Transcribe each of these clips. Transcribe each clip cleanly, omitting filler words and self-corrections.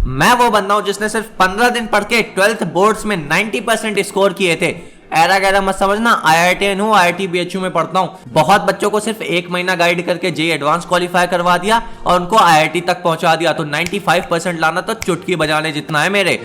मैं वो बंदा हूं जिसने सिर्फ 15 दिन पढ़ के 12th बोर्ड्स में 90% स्कोर किए थे। ऐरा गैरा मत समझना, IITN हूँ, IIT BHU में पढ़ता हूँ। बहुत बच्चों को सिर्फ 1 महीना गाइड करके JEE एडवांस क्वालिफाई करवा दिया और उनको IIT तक पहुंचा दिया। तो 95% लाना तो चुटकी बजाने जितना है मेरे।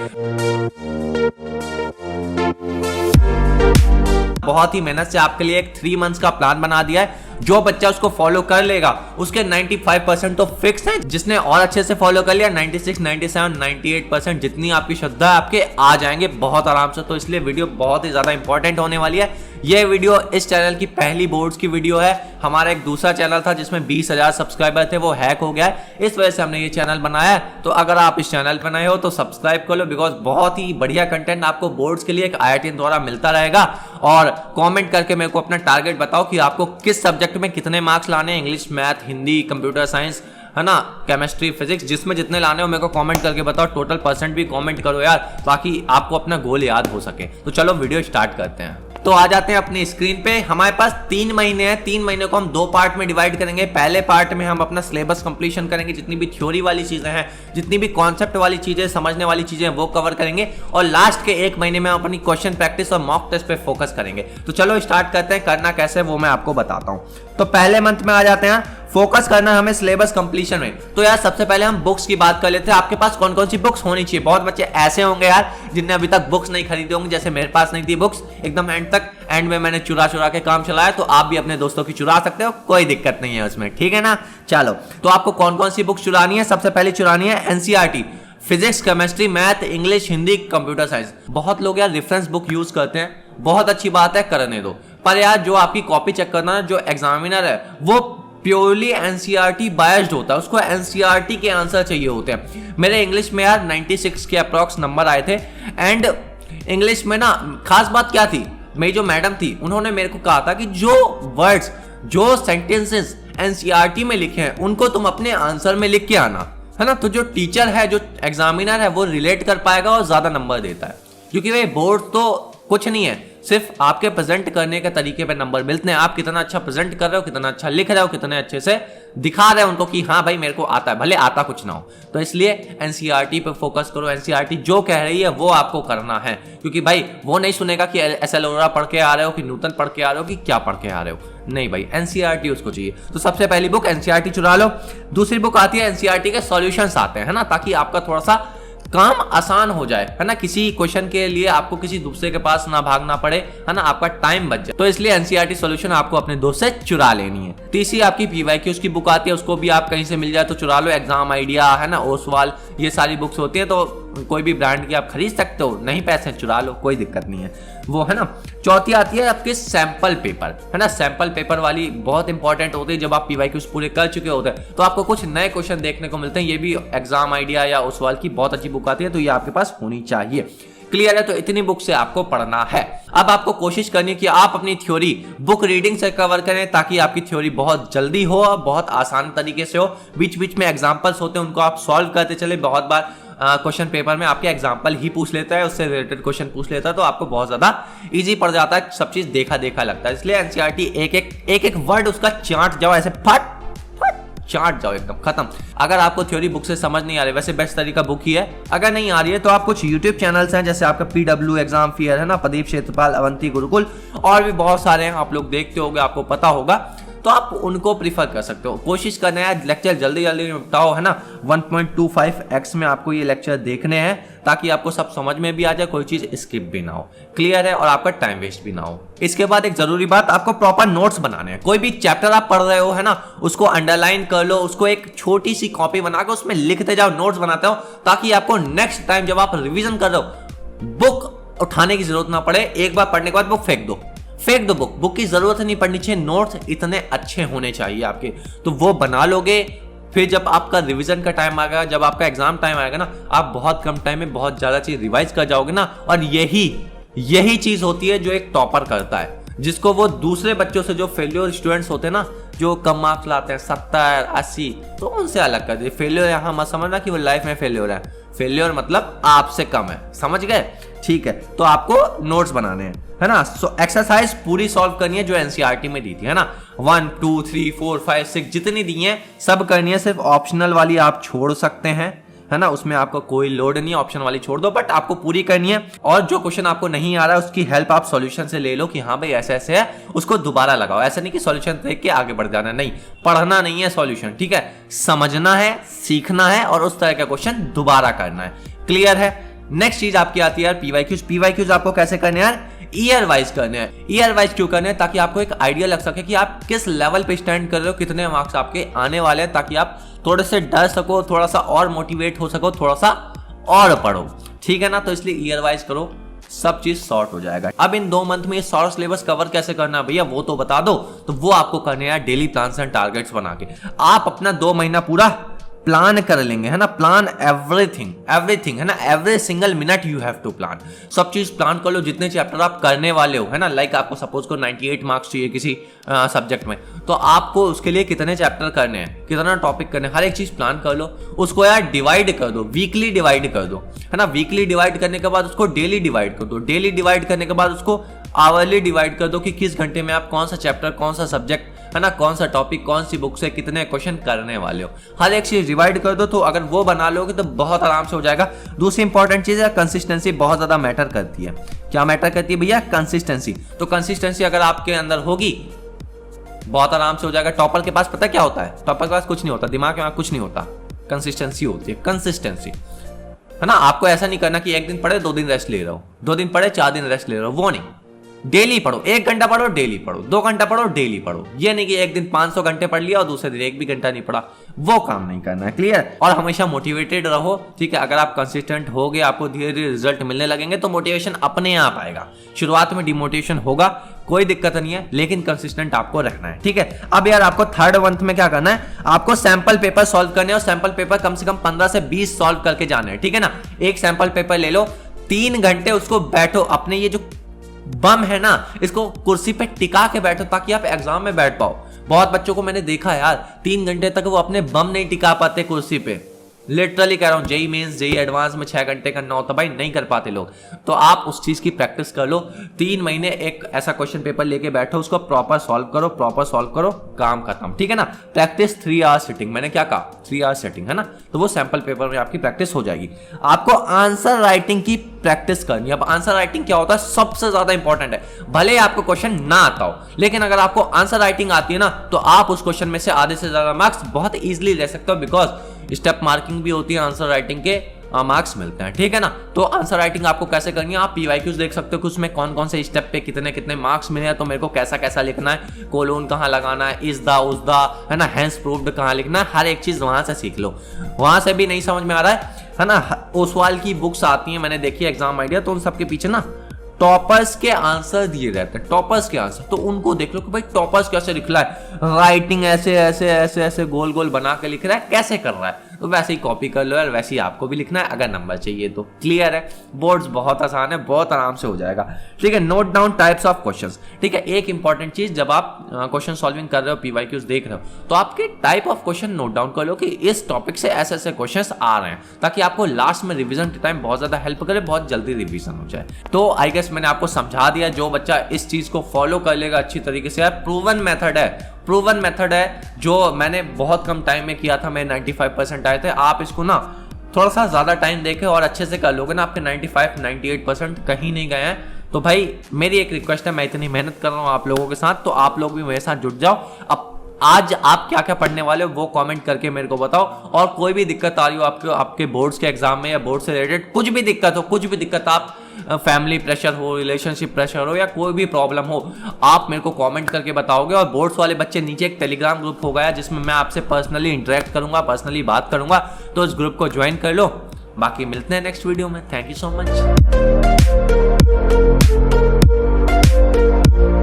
बहुत ही मेहनत से आपके लिए एक 3 मंथ्स का प्लान बना दिया है। जो बच्चा उसको फॉलो कर लेगा उसके 95% तो फिक्स है। जिसने और अच्छे से फॉलो कर लिया 96, 97, 98% जितनी आपकी श्रद्धा है आपके आ जाएंगे बहुत आराम से। तो इसलिए वीडियो बहुत ही ज्यादा इंपॉर्टेंट होने वाली है। यह वीडियो इस चैनल की पहली बोर्ड्स की वीडियो है। हमारा एक दूसरा चैनल था जिसमें 20,000 सब्सक्राइबर थे, वो हैक हो गया है, इस वजह से हमने ये चैनल बनाया है। तो अगर आप इस चैनल पर नए हो तो सब्सक्राइब कर लो, बिकॉज बहुत ही बढ़िया कंटेंट आपको बोर्ड्स के लिए एक IITN द्वारा मिलता रहेगा। और कमेंट करके मेरे को अपना टारगेट बताओ कि आपको किस सब्जेक्ट में कितने मार्क्स लाने, English, math, Hindi, computer science, है ना, केमिस्ट्री, फिजिक्स, जिसमें जितने लाने हो मेरे को कमेंट करके बताओ। टोटल परसेंट भी कमेंट करो यार, ताकि आपको अपना गोल याद हो सके। तो चलो वीडियो स्टार्ट करते हैं। तो आ जाते हैं अपनी स्क्रीन पे। हमारे पास 3 महीने हैं। 3 महीने को हम 2 पार्ट में डिवाइड करेंगे। पहले पार्ट में हम अपना सिलेबस कंप्लीशन करेंगे, जितनी भी थ्योरी वाली चीजें हैं, जितनी भी कॉन्सेप्ट वाली चीजें, समझने वाली चीजें वो कवर करेंगे। और लास्ट के 1 महीने में हम अपनी क्वेश्चन प्रैक्टिस और मॉक टेस्ट पे फोकस करेंगे। तो चलो स्टार्ट करते हैं। करना कैसे वो मैं आपको बताता हूँ। तो पहले मंथ में आ जाते हैं। फोकस करना है हमें सिलेबस कंप्लीशन में। तो यार सबसे पहले हम बुक्स की बात कर लेते हैं। आपके पास कौन कौन सी बुक्स होनी चाहिए। बहुत बच्चे ऐसे होंगे यार जिनने अभी तक बुक्स नहीं खरीदे होंगे, जैसे मेरे पास नहीं थी बुक्स एकदम एंड तक। एंड में मैंने चुरा के काम चलाया, तो आप भी अपने दोस्तों की चुरा सकते हो, कोई दिक्कत नहीं है उसमें, ठीक है ना। चलो, तो आपको कौन कौन सी बुक्स चुरानी है। सबसे पहले चुरानी है NCERT, physics, chemistry, math, English, Hindi, computer science. बहुत लोग यार रेफरेंस बुक यूज करते हैं, बहुत अच्छी बात है, करने दो। पर यार जो आपकी कॉपी चेक करना है, जो एग्जामिनर है वो प्योरली NCERT बायस्ड होता है, उसको NCERT के आंसर चाहिए होते हैं। मेरे इंग्लिश में यार 96 के अप्रॉक्स नंबर आए थे। एंड इंग्लिश में ना खास बात क्या थी, मेरी जो मैडम थी उन्होंने मेरे को कहा था कि जो वर्ड्स, जो सेंटेंसेस NCERT में लिखे हैं उनको तुम अपने आंसर में लिख के आना, है ना। तो जो टीचर है, जो एग्जामिनर है, वो रिलेट कर पाएगा और ज्यादा नंबर देता है। क्योंकि भाई बोर्ड तो कुछ नहीं है, सिर्फ आपके प्रेजेंट करने के तरीके पे नंबर मिलते हैं। आप कितना अच्छा प्रेजेंट कर रहे हो, कितना अच्छा लिख रहे हो, कितने अच्छे से दिखा रहे हो उनको कि हाँ भाई मेरे को आता है, भले आता कुछ ना हो। तो इसलिए NCERT पे फोकस करो। NCERT जो कह रही है वो आपको करना है, क्योंकि भाई वो नहीं सुनेगा कि SL ओरा पढ़ के आ रहे हो, कि न्यूटन पढ़ के आ रहे हो, कि क्या पढ़ के आ रहे हो। नहीं भाई, NCERT उसको चाहिए। तो सबसे पहली बुक NCERT चुरा लो। दूसरी बुक आती है NCERT के सॉल्यूशंस आते हैं, है ना, ताकि आपका थोड़ा सा काम आसान हो जाए, है ना। किसी क्वेश्चन के लिए आपको किसी दूसरे के पास ना भागना पड़े, है ना, आपका टाइम बच जाए। तो इसलिए NCERT सॉल्यूशन आपको अपने दोस्त से चुरा लेनी है। तीसरी आपकी PYQs की बुक आती है, उसको भी आप कहीं से मिल जाए तो चुरा लो। एग्जाम आइडिया, है ना, ओसवाल, ये सारी बुक्स होती है, तो कोई भी ब्रांड की आप खरीद सकते हो। नहीं पैसे चुरा लो, कोई दिक्कत नहीं है वो, है ना। चौथी आती है आपके सैंपल पेपर, है ना। सैंपल पेपर वाली बहुत इंपॉर्टेंट होती है। जब आप PYQs पूरे कर चुके होते हैं तो आपको कुछ नए क्वेश्चन देखने को मिलते हैं। ये भी एग्जाम आइडिया या ओसवाल की बहुत अच्छी बुक आती है, तो ये आपके पास होनी चाहिए। क्लियर है। तो इतनी बुक से आपको पढ़ना है। अब आपको कोशिश करनी है कि आप अपनी थ्योरी बुक रीडिंग से कवर करें, ताकि आपकी थ्योरी बहुत जल्दी हो और बहुत आसान तरीके से हो। बीच बीच में एग्जांपल्स होते हैं, उनको आप सॉल्व करते चले। बहुत बार क्वेश्चन पेपर में आपके एग्जांपल ही पूछ लेता है, उससे रिलेटेड क्वेश्चन पूछ लेता है, तो आपको बहुत ज्यादा इजी पड़ जाता है, सब चीज देखा देखा लगता है। इसलिए NCERT एक वर्ड उसका चाट जाओ, ऐसे फट चाट जाओ, एकदम खत्म। अगर आपको थ्योरी बुक से समझ नहीं आ रही, वैसे बेस्ट तरीका बुक ही है। अगर नहीं आ रही है तो आप कुछ यूट्यूब चैनल्स हैं, जैसे आपका PW एग्जाम फियर, है ना, प्रदीप क्षेत्रपाल, अवंती गुरुकुल, और भी बहुत सारे हैं, आप लोग देखते होंगे, आपको पता होगा, तो आप उनको प्रीफर कर सकते हो। कोशिश करना है लेक्चर जल्दी जल्दी निपटाओ, है ना। 1.25x में आपको ये लेक्चर देखने हैं, ताकि आपको सब समझ में भी आ जाए, कोई चीज स्किप भी ना हो, क्लियर है, और आपका टाइम वेस्ट भी ना हो। इसके बाद एक जरूरी बात, आपको प्रॉपर नोट्स बनाने हैं। कोई भी चैप्टर आप पढ़ रहे हो, है ना, उसको अंडरलाइन कर लो, उसको एक छोटी सी कॉपी बनाकर उसमें लिखते जाओ, नोट्स बनाते हो, ताकि आपको नेक्स्ट टाइम जब आप रिविजन कर रहे हो बुक उठाने की जरूरत ना पड़े। एक बार पढ़ने के बाद बुक फेंक दो बुक की जरूरत नहीं पड़नी चाहिए। नोट्स इतने अच्छे होने चाहिए आपके, तो वो बना लोगे। फिर जब आपका रिवीजन का टाइम आएगा, जब आपका एग्जाम टाइम आएगा ना, आप बहुत कम टाइम में बहुत ज्यादा चीज रिवाइज कर जाओगे ना। और यही चीज होती है जो एक टॉपर करता है, जिसको वो दूसरे बच्चों से, जो फेलियर स्टूडेंट्स होते हैं ना, जो कम मार्क्स लाते हैं 70, 80, तो उनसे अलग कर दे। फेलियर यहाँ मत समझना कि वो लाइफ में फेलियर है। फेलियर मतलब आपसे कम है, समझ गए, ठीक है। तो आपको नोट्स बनाने हैं, है ना। सो एक्सरसाइज पूरी सॉल्व करनी है जो NCERT में दी थी, है ना। 1, 2, 3, 4, 5, 6 जितनी दी है सब करनी है। सिर्फ ऑप्शनल वाली आप छोड़ सकते हैं, है ना, उसमें आपको कोई लोड नहीं है, ऑप्शन वाली छोड़ दो, बट आपको पूरी करनी है। और जो क्वेश्चन आपको नहीं आ रहा है उसकी हेल्प आप सॉल्यूशन से ले लो कि हाँ भाई ऐसे ऐसे है, उसको दोबारा लगाओ। ऐसा नहीं कि सॉल्यूशन देख के आगे बढ़ जाना, नहीं, पढ़ना नहीं है सॉल्यूशन, ठीक है, समझना है, सीखना है और उस तरह का क्वेश्चन दोबारा करना है। क्लियर है। नेक्स्ट चीज आपकी आती है यार पीवाईक्यूज। पीवाईक्यूज आपको कैसे करने हैं यार, ईयर वाइज करने हैं। ईयर वाइज क्यों करने हैं, ताकि आपको एक आइडिया लग सके कि आप किस लेवल पे स्टैंड कर रहे हो, कितने मार्क्स आपके आने वाले हैं, ताकि आप थोड़े से डर सको, थोड़ा सा और मोटिवेट हो सको, थोड़ा सा और पढ़ो, ठीक है ना। तो इसलिए ईयर वाइज करो, सब चीज सॉर्ट हो जाएगा। अब इन 2 मंथ में ये सारा सिलेबस कवर कैसे करना है भैया, वो तो बता दो। तो वो आपको करने हैं डेली प्लान्स एंड टारगेट्स बना के। आप अपना 2 महीना पूरा प्लान कर लेंगे, है ना, प्लान एवरीथिंग, है ना, every single minute you have to plan. सब चीज प्लान कर लो, जितने चैप्टर आप करने वाले हो, है ना, लाइक आपको सपोज को 98 मार्क्स चाहिए किसी सब्जेक्ट में, तो आपको उसके लिए कितने चैप्टर करने हैं, कितना टॉपिक करने हैं, हर एक चीज प्लान कर लो। उसको यार डिवाइड कर दो, वीकली डिवाइड कर दो, है ना, वीकली डिवाइड करने के बाद उसको डेली डिवाइड कर दो, डेली डिवाइड करने के बाद उसको आवरली डिवाइड कर दो कि किस घंटे में आप कौन सा चैप्टर, कौन सा सब्जेक्ट, है ना, कौन सा टॉपिक, कौन सी बुक से कितने क्वेश्चन करने वाले हो, हर एक चीज डिवाइड कर दो। तो अगर वो बना लोगे तो बहुत आराम से हो जाएगा। दूसरी इंपॉर्टेंट चीज है कंसिस्टेंसी, बहुत ज्यादा मैटर करती है। क्या मैटर करती है भैया, कंसिस्टेंसी। तो कंसिस्टेंसी अगर आपके अंदर होगी बहुत आराम से हो जाएगा। टॉपर के पास पता क्या होता है, टॉपर के पास कुछ नहीं होता, दिमाग के पास कुछ नहीं होता, कंसिस्टेंसी होती है। कंसिस्टेंसी, है ना, आपको ऐसा नहीं करना कि एक दिन पढ़े 2 दिन रेस्ट ले रहा हो, 2 दिन पढ़े 4 दिन रेस्ट ले रहा हो, वो नहीं। डेली पढ़ो, 1 घंटा पढ़ो डेली पढ़ो, 2 घंटा पढ़ो डेली पढ़ो। ये नहीं कि एक दिन 500 घंटे पढ़ लिया और दूसरे दिन 1 भी घंटा नहीं पढ़ा, वो काम नहीं करना है। क्लियर। और हमेशा मोटिवेटेड रहो, ठीक है। अगर आप कंसिस्टेंट हो गए, आपको धीरे धीरे रिजल्ट मिलने लगेंगे तो मोटिवेशन अपने आप आएगा। शुरुआत में डिमोटिवेशन होगा, कोई दिक्कत नहीं है, लेकिन कंसिस्टेंट आपको रहना है, ठीक है। अब यार आपको 3rd मंथ में क्या करना है, आपको सैंपल पेपर सॉल्व करने हैं और सैंपल पेपर कम से कम 15 से 20 सॉल्व करके जाने हैं, ठीक है ना। एक सैंपल पेपर ले लो, 3 घंटे उसको बैठो, अपने ये जो बम है ना इसको कुर्सी पे टिका के बैठो ताकि आप एग्जाम में बैठ पाओ। बहुत बच्चों को मैंने देखा यार 3 घंटे तक वो अपने बम नहीं टिका पाते कुर्सी पे, लिटरली कह रहा हूं। जेई मेंस, जेई एडवांस में 6 घंटे करना होता भाई, नहीं कर पाते लोग। तो आप उस चीज की प्रैक्टिस कर लो। 3 महीने एक ऐसा क्वेश्चन पेपर लेके बैठो, उसको प्रॉपर सॉल्व करो, काम खत्म, ठीक है ना। प्रैक्टिस 3 आवर सिटिंग, मैंने क्या कहा, 3 आवर सिटिंग, है ना। तो वो सैंपल पेपर में आपकी प्रैक्टिस हो जाएगी। आपको आंसर राइटिंग की प्रैक्टिस करनी है। अब आंसर राइटिंग क्या होता है, सबसे ज्यादा इंपॉर्टेंट है। भले आपको क्वेश्चन ना आता हो, लेकिन अगर आपको आंसर राइटिंग आती है ना तो आप उस क्वेश्चन में से आधे से ज्यादा मार्क्स बहुत इजीली ले सकते हो, बिकॉज स्टेप मार्किंग भी होती है, आंसर राइटिंग के मार्क्स मिलते हैं, ठीक है ना। तो आंसर राइटिंग आपको कैसे करनी है, आप पीवाईक्यूज देख सकते हो कि उसमें कौन कौन से स्टेप पे कितने कितने मार्क्स मिले हैं, तो मेरे को कैसा कैसा लिखना है, कोलोन कहाँ लगाना है, इज दा उस दा, है ना, हेंस प्रूव्ड कहाँ लिखना है, हर एक चीज वहां से सीख लो। वहां से भी नहीं समझ में आ रहा है ना, ओसवाल की बुक्स आती हैं, मैंने देखी एग्जाम आइडिया, तो उन सबके पीछे ना टॉपर्स के आंसर दिए रहते हैं, टॉपर्स के आंसर। तो उनको देख लो कि भाई टॉपर्स कैसे लिख रहा है, राइटिंग ऐसे ऐसे ऐसे ऐसे गोल गोल बना के लिख रहा है, कैसे कर रहा है, तो वैसे ही कॉपी कर लो यार, वैसे ही आपको भी लिखना है अगर नंबर चाहिए तो। क्लियर है। बोर्ड्स बहुत आसान है, बहुत आराम से हो जाएगा, ठीक है। Note down types of questions, ठीक है। एक इंपॉर्टेंट चीज, जब आप क्वेश्चन सॉल्विंग कर रहे हो, पीवाईक्यूज देख रहे हो, तो आपके type of question note down कर लो कि इस टॉपिक से ऐसे ऐसे क्वेश्चंस आ रहे हैं, ताकि आपको लास्ट में रिवीजन के टाइम बहुत ज्यादा हेल्प करे, बहुत जल्दी रिवीजन हो जाए। तो आई गेस मैंने आपको समझा दिया। जो बच्चा इस चीज को फॉलो कर लेगा अच्छी तरीके से, यार प्रूवन मेथड है, जो मैंने बहुत कम टाइम में किया था, मेरे 95% आए थे। आप इसको ना थोड़ा सा ज्यादा टाइम देके और अच्छे से कर लोगे ना, आपके 95-98% कहीं नहीं गए हैं। तो भाई मेरी एक रिक्वेस्ट है, मैं इतनी मेहनत कर रहा हूँ आप लोगों के साथ, तो आप लोग भी मेरे साथ जुट जाओ। अब आज आप क्या क्या पढ़ने वाले हो वो कमेंट करके मेरे को बताओ। और कोई भी दिक्कत आ रही हो आपके बोर्ड्स के एग्जाम में या बोर्ड से रिलेटेड कुछ भी दिक्कत, आप फैमिली प्रेशर हो, रिलेशनशिप प्रेशर हो, या कोई भी प्रॉब्लम हो, आप मेरे को कमेंट करके बताओगे। और बोर्ड्स वाले बच्चे, नीचे एक टेलीग्राम ग्रुप हो गया जिसमें मैं आपसे पर्सनली इंटरेक्ट करूंगा, पर्सनली बात करूंगा, तो इस ग्रुप को ज्वाइन कर लो। बाकी मिलते हैं नेक्स्ट वीडियो में। Thank you so much.